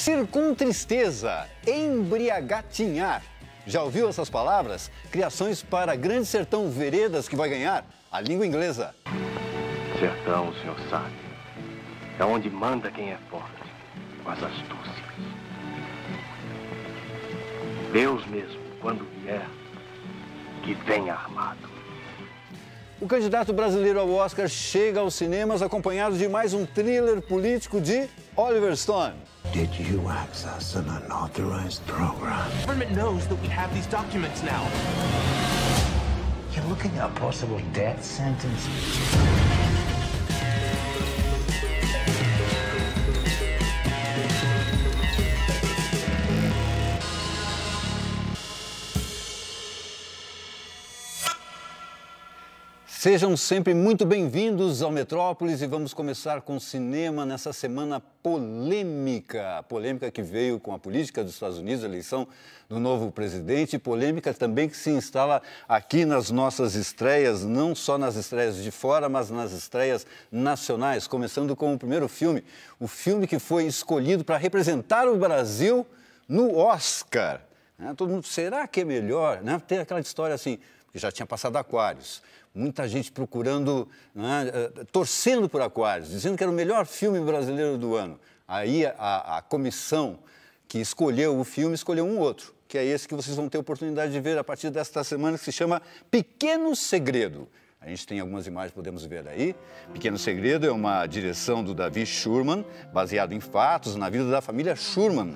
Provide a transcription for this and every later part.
Assistir com tristeza, embriagatinhar. Já ouviu essas palavras? Criações para Grande Sertão Veredas, que vai ganhar a língua inglesa. Sertão, o senhor sabe, é onde manda quem é forte, com as astúcias. Deus mesmo, quando vier, que venha armado. O candidato brasileiro ao Oscar chega aos cinemas acompanhado de mais um thriller político de Oliver Stone. Did you access an unauthorized program? The government knows that we have these documents now. You're looking at a possible death sentence. Sejam sempre muito bem-vindos ao Metrópolis e vamos começar com cinema nessa semana polêmica. Polêmica que veio com a política dos Estados Unidos, a eleição do novo presidente, polêmica também que se instala aqui nas nossas estreias, não só nas estreias de fora, mas nas estreias nacionais, começando com o primeiro filme, o filme que foi escolhido para representar o Brasil no Oscar. Todo mundo, será que é melhor? Tem aquela história assim, que já tinha passado Aquários. Muita gente procurando, torcendo por Aquários, dizendo que era o melhor filme brasileiro do ano. Aí a comissão que escolheu o filme escolheu um outro, que é esse que vocês vão ter oportunidade de ver a partir desta semana, que se chama Pequeno Segredo. A gente tem algumas imagens, podemos ver aí. Pequeno Segredo é uma direção do Davi Schurman, baseado em fatos na vida da família Schurman,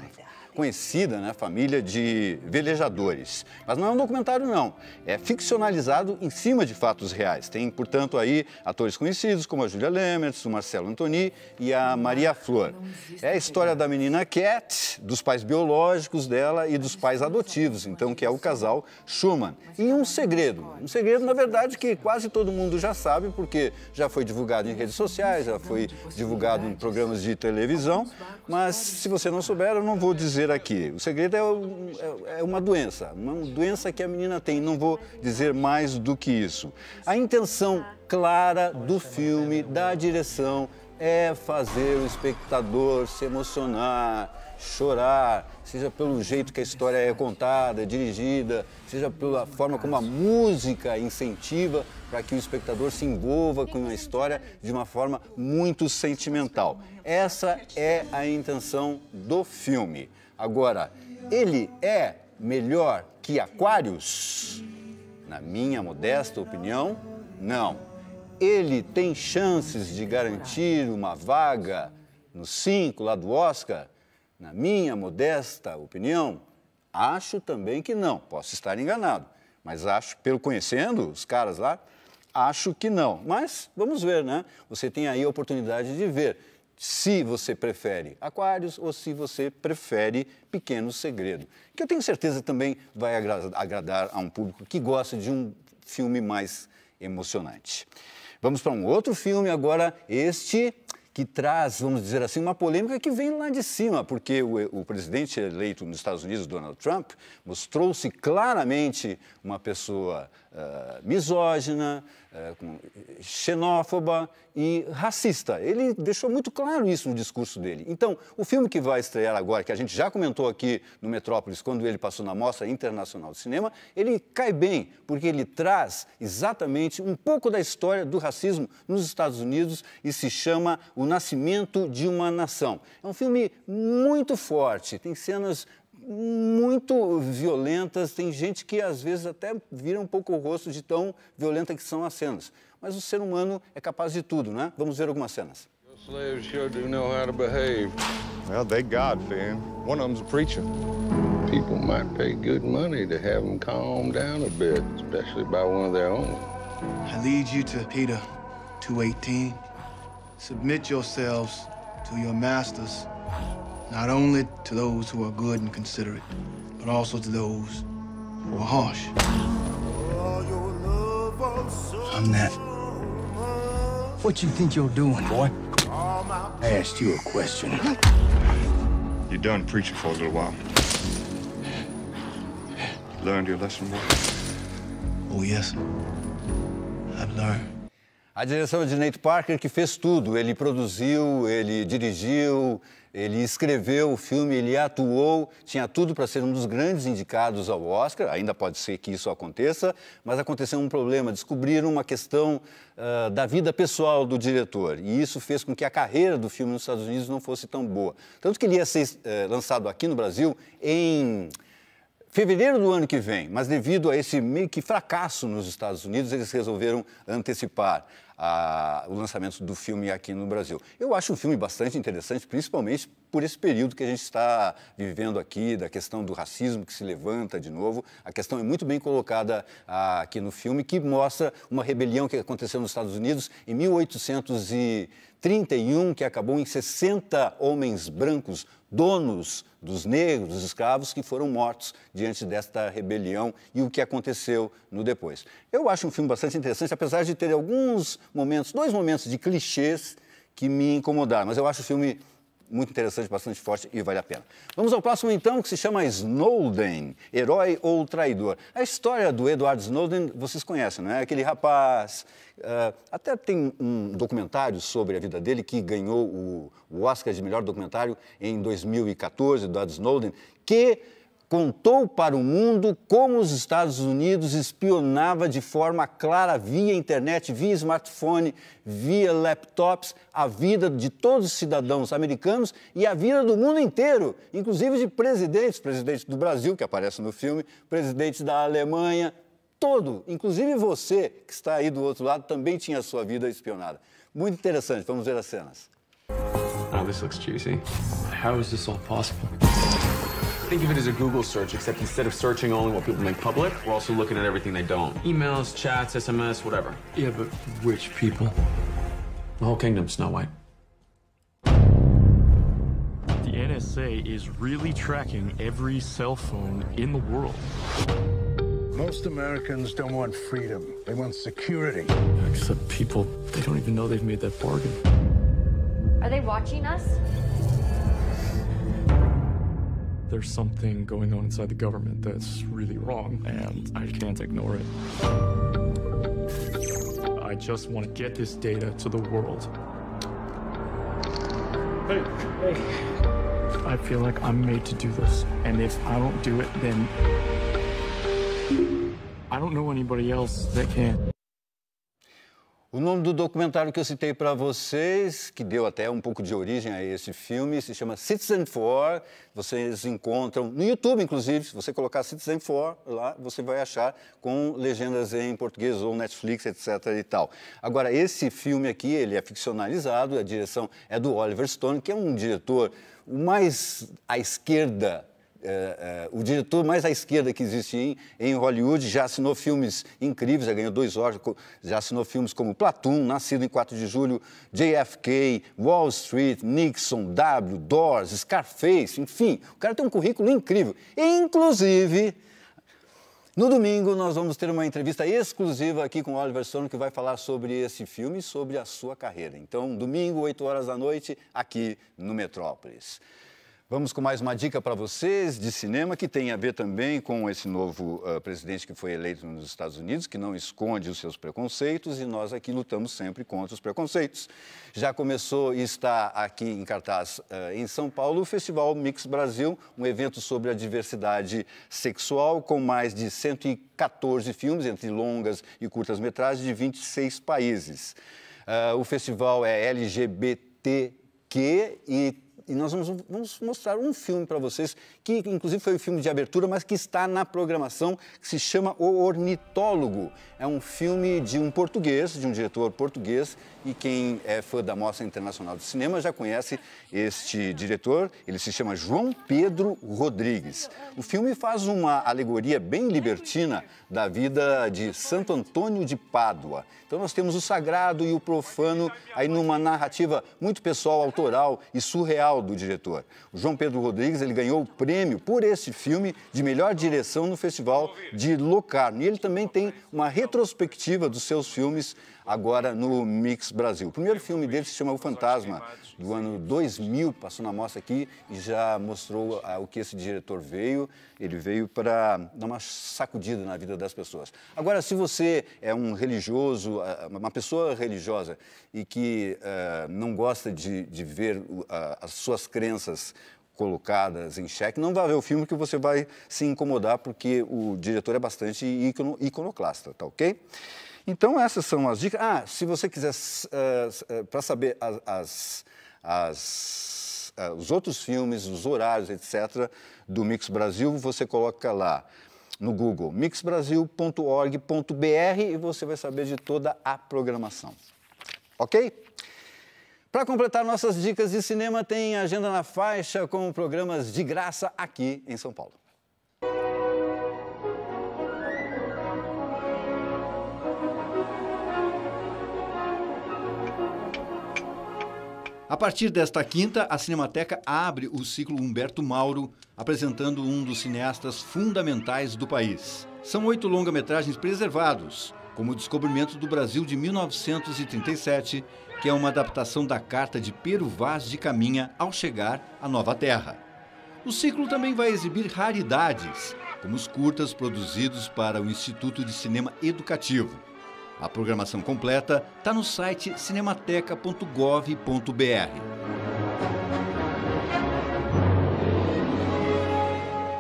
conhecida, família de velejadores. Mas não é um documentário, não. É ficcionalizado em cima de fatos reais. Tem, portanto, aí atores conhecidos como a Julia Lemers, o Marcelo Antoni e a Maria Flor. É a história da menina Cat, dos pais biológicos dela e dos pais adotivos, então, que é o casal Schurman. E um segredo, na verdade, que quase todo mundo já sabe, porque já foi divulgado em redes sociais, já foi divulgado em programas de televisão, mas se você não souber, eu não vou dizer aqui. O segredo é uma doença que a menina tem, não vou dizer mais do que isso. A intenção clara do filme, da direção, é fazer o espectador se emocionar, chorar, seja pelo jeito que a história é contada, dirigida, seja pela forma como a música incentiva para que o espectador se envolva com a história de uma forma muito sentimental. Essa é a intenção do filme. Agora, ele é melhor que Aquários? Na minha modesta opinião, não. Ele tem chances de garantir uma vaga no 5 lá do Oscar? Na minha modesta opinião, acho também que não. Posso estar enganado, mas acho, pelo conhecendo os caras lá, acho que não. Mas vamos ver, Você tem aí a oportunidade de ver se você prefere Aquários ou se você prefere Pequeno Segredo, que eu tenho certeza também vai agradar a um público que gosta de um filme mais emocionante. Vamos para um outro filme agora, este que traz, vamos dizer assim, uma polêmica que vem lá de cima, porque o presidente eleito nos Estados Unidos, Donald Trump, mostrou-se claramente uma pessoa misógina, xenófoba e racista. Ele deixou muito claro isso no discurso dele. Então, o filme que vai estrear agora, que a gente já comentou aqui no Metrópolis, quando ele passou na Mostra Internacional de Cinema, ele cai bem, porque ele traz exatamente um pouco da história do racismo nos Estados Unidos e se chama O Nascimento de uma Nação. É um filme muito forte, tem cenas muito violentas, tem gente que às vezes até vira um pouco o rosto de tão violenta que são as cenas. Mas o ser humano é capaz de tudo, Vamos ver algumas cenas. Slaves sure do know how to behave. Well, they God-fearing. One of them's a preacher. People might pay good money to have them calm down a bit, especially by one of their own. I lead you to Peter 2:18. Submit yourselves to your masters, not only to those who are good and considerate, but also to those who are harsh. I'm that. What you think you're doing, boy? I asked you a question. You done preaching for a little while. Learned your lesson, boy? Oh, yes. I've learned. A direção é de Nate Parker, que fez tudo. Ele produziu, ele dirigiu, ele escreveu o filme, ele atuou. Tinha tudo para ser um dos grandes indicados ao Oscar. Ainda pode ser que isso aconteça, mas aconteceu um problema. Descobriram uma questão da vida pessoal do diretor. E isso fez com que a carreira do filme nos Estados Unidos não fosse tão boa. Tanto que ele ia ser lançado aqui no Brasil em fevereiro do ano que vem, mas devido a esse meio que fracasso nos Estados Unidos, eles resolveram antecipar o lançamento do filme aqui no Brasil. Eu acho um filme bastante interessante, principalmente por esse período que a gente está vivendo aqui, da questão do racismo que se levanta de novo. A questão é muito bem colocada aqui no filme, que mostra uma rebelião que aconteceu nos Estados Unidos em 1831, que acabou em 60 homens brancos, donos dos negros, dos escravos, que foram mortos diante desta rebelião e o que aconteceu no depois. Eu acho um filme bastante interessante, apesar de ter alguns momentos, 2 momentos de clichês que me incomodaram, mas eu acho o filme muito interessante, bastante forte e vale a pena. Vamos ao próximo, então, que se chama Snowden, Herói ou Traidor. A história do Edward Snowden, vocês conhecem, não é? Aquele rapaz... até tem um documentário sobre a vida dele que ganhou o Oscar de melhor documentário em 2014, Edward Snowden, que contou para o mundo como os Estados Unidos espionava de forma clara via internet, via smartphone, via laptops, a vida de todos os cidadãos americanos e a vida do mundo inteiro, inclusive de presidentes do Brasil, que aparece no filme, presidente da Alemanha, todo, inclusive você que está aí do outro lado, também tinha a sua vida espionada. Muito interessante, vamos ver as cenas. Oh, this looks juicy. How is this all possible? Think of it as a Google search, except instead of searching only what people make public, we're also looking at everything they don't. Emails, chats, SMS, whatever. Yeah, but which people? The whole kingdom, Snow White. The NSA is really tracking every cell phone in the world. Most Americans don't want freedom. They want security. Except people, they don't even know they've made that bargain. Are they watching us? There's something going on inside the government that's really wrong, and I can't ignore it. I just want to get this data to the world. Hey. I feel like I'm made to do this, and if I don't do it, then I don't know anybody else that can. O nome do documentário que eu citei para vocês, que deu até um pouco de origem a esse filme, se chama Citizenfour. Vocês encontram no YouTube, inclusive, se você colocar Citizenfour lá, você vai achar com legendas em português ou Netflix, etc. e tal. Agora, esse filme aqui, ele é ficcionalizado, a direção é do Oliver Stone, que é um diretor mais à esquerda, o diretor mais à esquerda que existe em Hollywood, já assinou filmes incríveis, já ganhou 2 Oscars, já assinou filmes como Platoon, Nascido em 4 de Julho, JFK, Wall Street, Nixon, W, Doors, Scarface, enfim, o cara tem um currículo incrível. Inclusive, no domingo nós vamos ter uma entrevista exclusiva aqui com o Oliver Stone, que vai falar sobre esse filme e sobre a sua carreira. Então, domingo, 8 horas da noite, aqui no Metrópolis. Vamos com mais uma dica para vocês de cinema, que tem a ver também com esse novo presidente que foi eleito nos Estados Unidos, que não esconde os seus preconceitos, e nós aqui lutamos sempre contra os preconceitos. Já começou e está aqui em cartaz em São Paulo o Festival Mix Brasil, um evento sobre a diversidade sexual, com mais de 114 filmes, entre longas e curtas-metragens, de 26 países. O festival é LGBTQ e nós vamos mostrar um filme para vocês, que inclusive foi o filme de abertura, mas que está na programação, que se chama O Ornitólogo. É um filme de um português, de um diretor português, e quem é fã da Mostra Internacional de Cinema já conhece este diretor, ele se chama João Pedro Rodrigues. O filme faz uma alegoria bem libertina da vida de Santo Antônio de Pádua. Então nós temos o sagrado e o profano aí numa narrativa muito pessoal, autoral e surreal do diretor. O João Pedro Rodrigues, ele ganhou o prêmio por esse filme de melhor direção no Festival de Locarno. E ele também tem uma retrospectiva dos seus filmes agora no Mix Brasil. O primeiro filme dele se chama O Fantasma, do ano 2000, passou na mostra aqui e já mostrou o que esse diretor veio. Ele veio para dar uma sacudida na vida das pessoas. Agora, se você é um religioso, uma pessoa religiosa e que não gosta de ver as suas crenças colocadas em xeque, não vai ver o filme que você vai se incomodar, porque o diretor é bastante iconoclasta, tá ok? Então, essas são as dicas. Se você quiser, para saber os outros filmes, os horários, etc., do Mix Brasil, você coloca lá no Google, mixbrasil.org.br, e você vai saber de toda a programação. Ok? Para completar nossas dicas de cinema, tem Agenda na Faixa com programas de graça aqui em São Paulo. A partir desta quinta, a Cinemateca abre o ciclo Humberto Mauro, apresentando um dos cineastas fundamentais do país. São 8 longa-metragens preservados, como O Descobrimento do Brasil de 1937, que é uma adaptação da carta de Pero Vaz de Caminha ao chegar à Nova Terra. O ciclo também vai exibir raridades, como os curtas produzidos para o Instituto de Cinema Educativo. A programação completa está no site cinemateca.gov.br.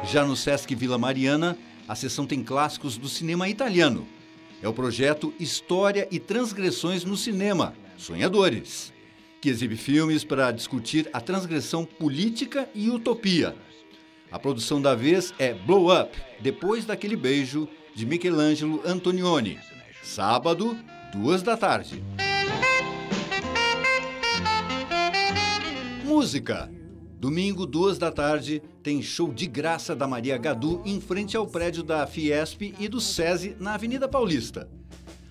Já no Sesc Vila Mariana, a sessão tem clássicos do cinema italiano. É o projeto História e Transgressões no Cinema, Sonhadores, que exibe filmes para discutir a transgressão política e utopia. A produção da vez é Blow Up, Depois daquele Beijo, de Michelangelo Antonioni. Sábado, 14h. Música. Domingo, 14h, tem show de graça da Maria Gadu em frente ao prédio da Fiesp e do SESI, na Avenida Paulista.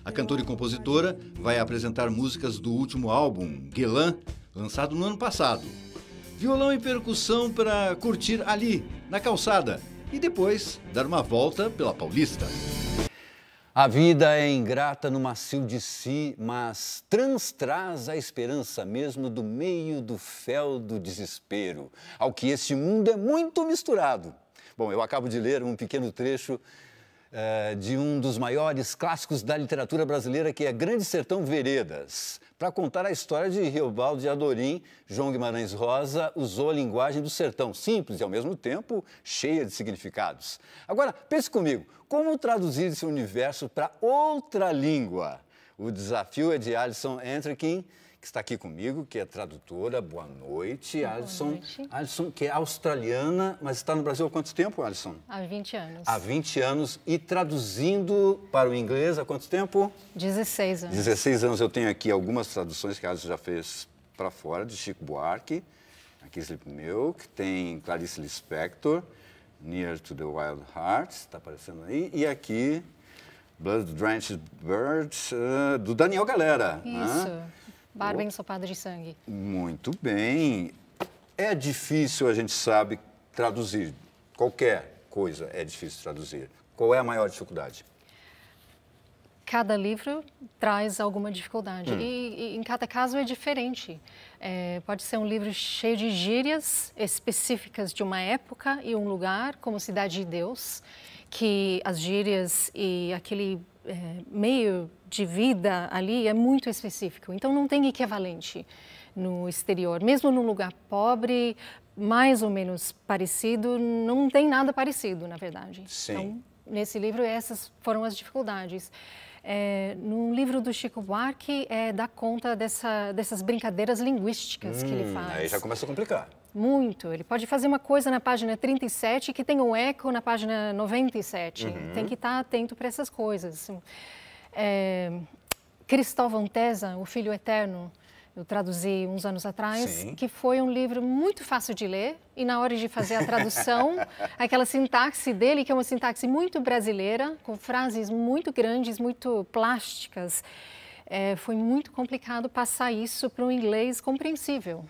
A cantora e compositora vai apresentar músicas do último álbum, Guelan, lançado no ano passado. Violão e percussão para curtir ali, na calçada, e depois dar uma volta pela Paulista. A vida é ingrata no macio de si, mas traz a esperança mesmo do meio do fel do desespero, ao que este mundo é muito misturado. Bom, eu acabo de ler um pequeno trecho de um dos maiores clássicos da literatura brasileira, que é Grande Sertão Veredas. Para contar a história de Riobaldo de Adorim, João Guimarães Rosa usou a linguagem do sertão, simples e, ao mesmo tempo, cheia de significados. Agora, pense comigo, como traduzir esse universo para outra língua? O desafio é de Alisson Entrekin, que está aqui comigo, que é tradutora. Boa noite, Alisson. Boa noite. Alisson, que é australiana, mas está no Brasil há quanto tempo, Alisson? Há 20 anos. Há 20 anos. E traduzindo para o inglês há quanto tempo? 16 anos. 16 anos. Eu tenho aqui algumas traduções que a Alisson já fez para fora, de Chico Buarque. Aqui Sleep Milk, tem Clarice Lispector, Near to the Wild Heart, está aparecendo aí. E aqui, Blood Drenched Birds, do Daniel Galera. Isso. Barba ensopada de sangue. Muito bem. É difícil, a gente sabe, traduzir. Qualquer coisa é difícil traduzir. Qual é a maior dificuldade? Cada livro traz alguma dificuldade. E em cada caso é diferente. Pode ser um livro cheio de gírias específicas de uma época e um lugar, como Cidade de Deus, que as gírias e aquele meio de vida ali é muito específico. Então, não tem equivalente no exterior. Mesmo num lugar pobre, mais ou menos parecido, não tem nada parecido, na verdade. Sim. Então, nesse livro, essas foram as dificuldades. No livro do Chico Buarque, dá conta dessas brincadeiras linguísticas que ele faz. Aí já começa a complicar. Muito. Ele pode fazer uma coisa na página 37 que tem um eco na página 97. Tem que estar atento para essas coisas. Cristóvão Tesa, O Filho Eterno, eu traduzi uns anos atrás, Sim. que foi um livro muito fácil de ler, e na hora de fazer a tradução, aquela sintaxe dele, que é uma sintaxe muito brasileira, com frases muito grandes, muito plásticas, foi muito complicado passar isso para um inglês compreensível.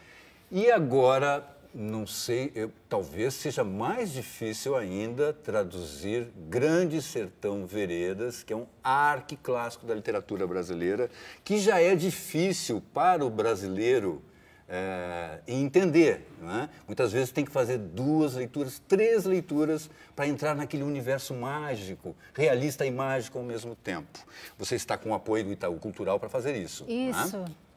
E agora, não sei, talvez seja mais difícil ainda traduzir Grande Sertão Veredas, que é um arquiclássico da literatura brasileira, que já é difícil para o brasileiro entender. Não é? Muitas vezes tem que fazer 2 leituras, 3 leituras para entrar naquele universo mágico, realista e mágico ao mesmo tempo. Você está com o apoio do Itaú Cultural para fazer isso. Isso. Não é?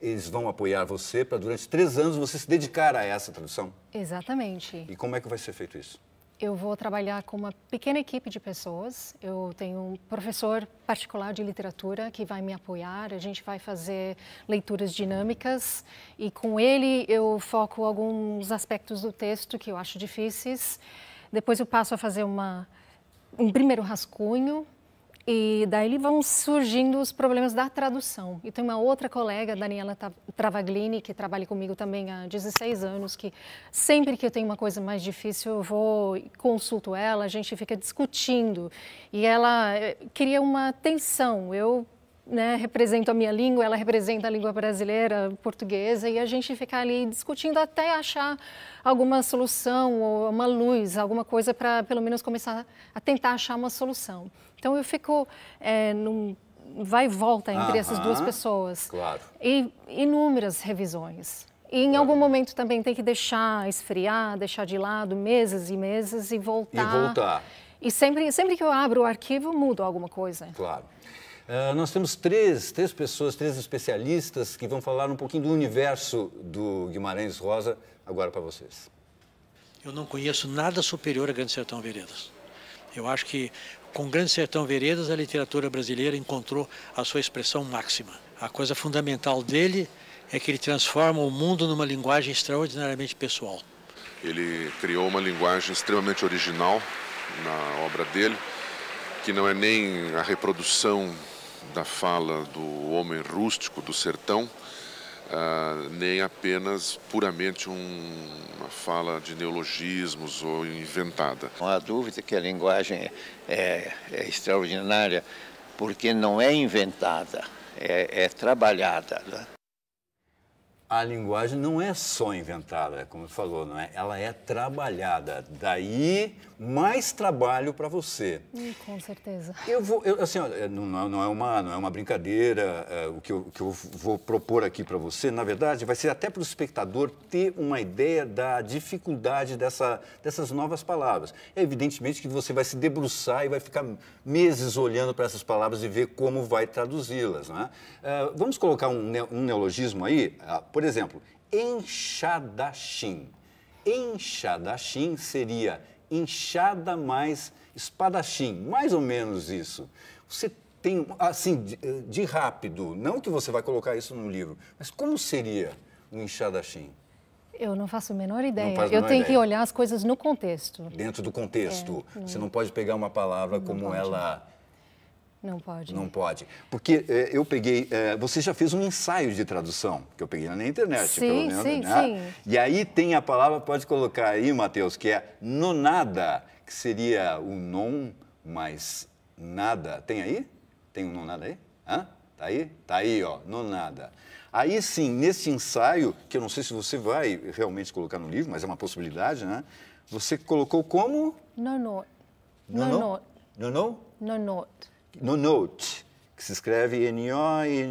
Eles vão apoiar você para, durante 3 anos, você se dedicar a essa tradução? Exatamente. E como é que vai ser feito isso? Eu vou trabalhar com uma pequena equipe de pessoas. Eu tenho um professor particular de literatura que vai me apoiar. A gente vai fazer leituras dinâmicas e com ele eu foco alguns aspectos do texto que eu acho difíceis. Depois eu passo a fazer um primeiro rascunho. E daí vão surgindo os problemas da tradução. E tem uma outra colega, Daniela Travaglini, que trabalha comigo também há 16 anos, que sempre que eu tenho uma coisa mais difícil, eu vou e consulto ela, a gente fica discutindo. E ela queria uma tensão. Eu represento a minha língua, ela representa a língua brasileira, portuguesa, e a gente fica ali discutindo até achar alguma solução ou uma luz, alguma coisa para pelo menos começar a tentar achar uma solução. Então eu fico num vai e volta entre essas 2 pessoas. Claro. E inúmeras revisões. E em algum momento também tem que deixar esfriar, deixar de lado meses e meses e voltar. E voltar. E sempre que eu abro o arquivo, mudo alguma coisa. Claro. Nós temos três pessoas, 3 especialistas que vão falar um pouquinho do universo do Guimarães Rosa agora para vocês. Eu não conheço nada superior a Grande Sertão Veredas. Eu acho que com Grande Sertão Veredas a literatura brasileira encontrou a sua expressão máxima. A coisa fundamental dele é que ele transforma o mundo numa linguagem extraordinariamente pessoal. Ele criou uma linguagem extremamente original na obra dele, que não é nem a reprodução da fala do homem rústico do sertão, nem apenas puramente uma fala de neologismos ou inventada. Não há dúvida que a linguagem é extraordinária, porque não é inventada, é trabalhada. Né? A linguagem não é só inventada, como você falou, não é? Ela é trabalhada. Daí, mais trabalho para você. Com certeza. Assim, olha, não é uma brincadeira. O que eu vou propor aqui para você, na verdade, vai ser até para o espectador ter uma ideia da dificuldade dessas novas palavras. É evidentemente que você vai se debruçar e vai ficar meses olhando para essas palavras e ver como vai traduzi-las, não é? Vamos colocar um neologismo aí. Por exemplo, enxadachim. Enxadachim seria enxada mais espadachim, mais ou menos isso. Você tem, assim, de rápido, não que você vai colocar isso no livro, mas como seria um enxadachim? Eu não faço a menor ideia. Eu tenho que olhar as coisas no contexto. Dentro do contexto. Você não pode pegar uma palavra como ela... Não pode. Não pode. Porque eu peguei... você já fez um ensaio de tradução, que eu peguei na internet. Sim, pelo menos, sim, né? sim. E aí tem a palavra, pode colocar aí, Matheus, que é nonada, que seria o non mais nada. Tem aí? Tem um nonada aí? Hã? Tá aí? Tá aí, ó, nonada. Aí sim, nesse ensaio, que eu não sei se você vai realmente colocar no livro, mas é uma possibilidade, né? Você colocou como? Nonot. Nonot. Nonot? Nonot. Nonot, que se escreve N-O-N-O-U-G-H-T,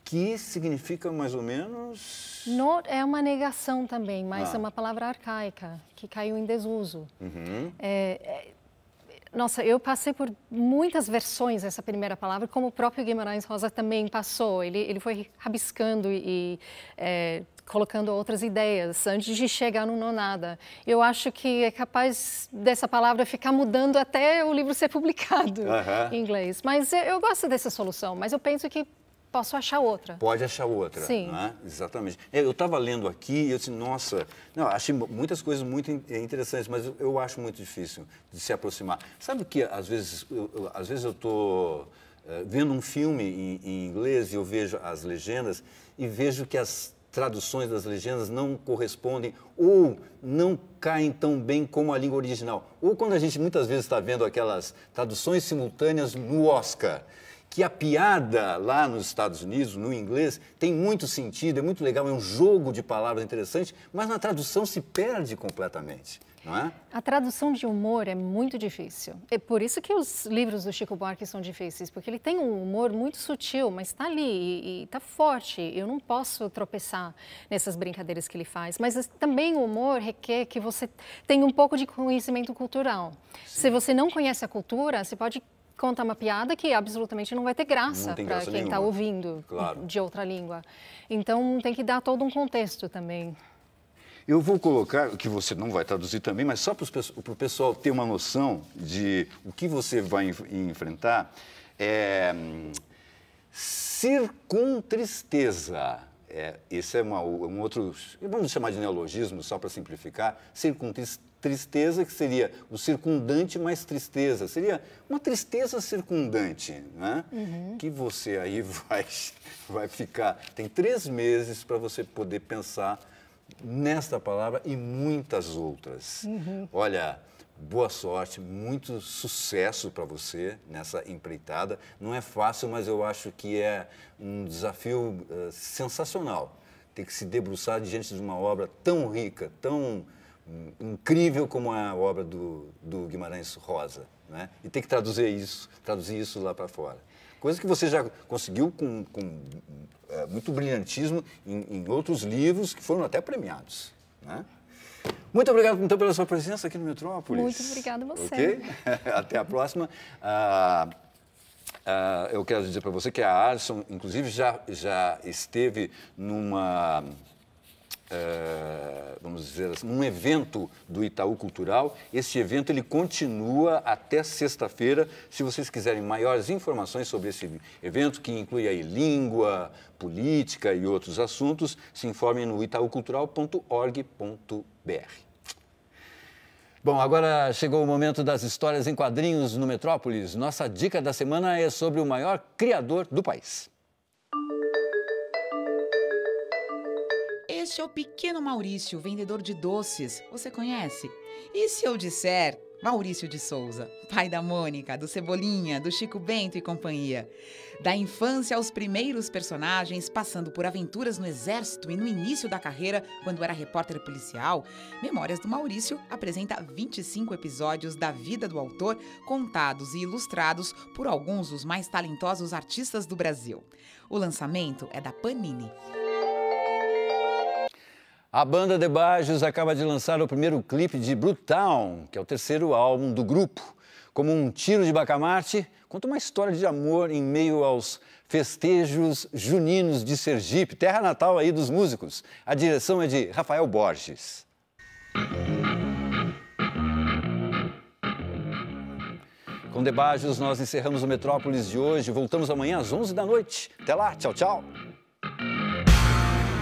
que significa mais ou menos... Not é uma negação também, mas é uma palavra arcaica, que caiu em desuso. Uhum. Nossa, eu passei por muitas versões dessa primeira palavra, como o próprio Guimarães Rosa também passou. Ele foi rabiscando e colocando outras ideias antes de chegar no nonada. Eu acho que é capaz dessa palavra ficar mudando até o livro ser publicado em inglês. Mas eu gosto dessa solução, mas eu penso que posso achar outra. Pode achar outra. Sim. Né? Exatamente. Eu estava lendo aqui e eu disse, nossa, achei muitas coisas muito interessantes, mas eu acho muito difícil de se aproximar. Sabe que às vezes eu estou vendo um filme em inglês e eu vejo as legendas e vejo que as traduções das legendas não correspondem ou não caem tão bem como a língua original. Ou quando a gente muitas vezes está vendo aquelas traduções simultâneas no Oscar, que a piada lá nos Estados Unidos, no inglês, tem muito sentido, é muito legal, é um jogo de palavras interessante, mas na tradução se perde completamente, não é? A tradução de humor é muito difícil. É por isso que os livros do Chico Buarque são difíceis, porque ele tem um humor muito sutil, mas está ali e está forte. Eu não posso tropeçar nessas brincadeiras que ele faz. Mas também o humor requer que você tenha um pouco de conhecimento cultural. Sim. Se você não conhece a cultura, você pode contar uma piada que absolutamente não vai ter graça para quem está ouvindo de outra língua. Então tem que dar todo um contexto também. Eu vou colocar, que você não vai traduzir também, mas só para o pessoal ter uma noção de o que você vai enfrentar, circuntristeza. Esse é um outro, vamos chamar de neologismo, só para simplificar, circuntristeza, que seria o circundante mais tristeza, seria uma tristeza circundante, né? Que você aí vai ficar, tem 3 meses para você poder pensar nesta palavra e muitas outras. Olha, boa sorte, muito sucesso para você nessa empreitada. Não é fácil, mas eu acho que é um desafio sensacional. Ter que se debruçar diante de uma obra tão rica, tão incrível como a obra do Guimarães Rosa, né? E ter que traduzir isso lá para fora. Coisa que você já conseguiu com muito brilhantismo em outros livros que foram até premiados, né? Muito obrigado, então, pela sua presença aqui no Metrópolis. Muito obrigada a você. Okay? Até a próxima. Eu quero dizer para você que a Alisson, inclusive, já esteve numa... vamos dizer assim, um evento do Itaú Cultural. Esse evento ele continua até sexta-feira. Se vocês quiserem maiores informações sobre esse evento, que inclui aí língua, política e outros assuntos, se informem no itaucultural.org.br. Bom, agora chegou o momento das histórias em quadrinhos no Metrópolis. Nossa dica da semana é sobre o maior criador do país. Este é o pequeno Maurício, vendedor de doces. Você conhece? E se eu disser Maurício de Souza, pai da Mônica, do Cebolinha, do Chico Bento e companhia? Da infância aos primeiros personagens, passando por aventuras no Exército e no início da carreira, quando era repórter policial, Memórias do Maurício apresenta 25 episódios da vida do autor, contados e ilustrados por alguns dos mais talentosos artistas do Brasil. O lançamento é da Panini. A banda The Bajos acaba de lançar o primeiro clipe de Brutown, que é o 3º álbum do grupo. Como um tiro de bacamarte, conta uma história de amor em meio aos festejos juninos de Sergipe, terra natal aí dos músicos. A direção é de Rafael Borges. Com The Bajos nós encerramos o Metrópolis de hoje. Voltamos amanhã às 11 da noite. Até lá, tchau, tchau.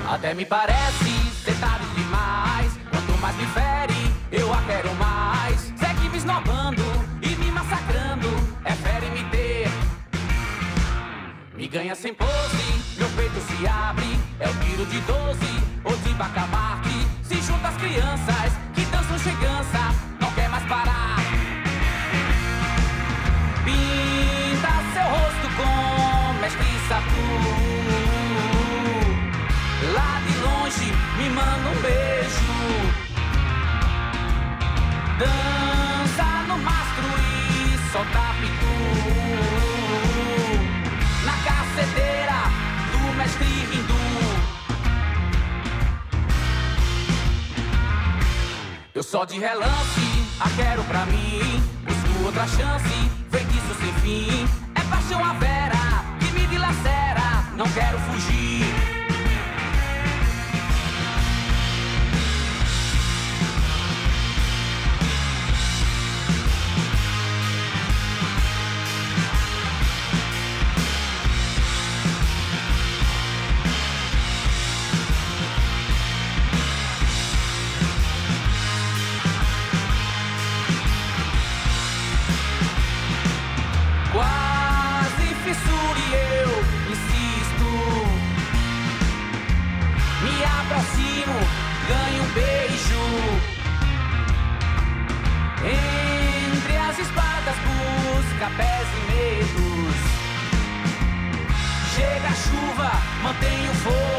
Até me parece ser tarde demais. Quanto mais me fere, eu a quero mais. Segue me esnobando e me massacrando. É fera me ter. Me ganha sem pose, meu peito se abre. É o tiro de 12 ou de bacamarte. Se junta as crianças que dançam chegança. Não quer mais parar. Pinta seu rosto com mestiça tu. Lá de longe me manda um beijo. Dança no mastro e solta pitu. Na caceteira do mestre hindu. Eu só de relance a quero pra mim. Busco outra chance, feitiço sem fim. É paixão a vera que me dilacera. Não quero fugir. Ganho um beijo. Entre as espadas busca pés e medos. mantenha o fogo.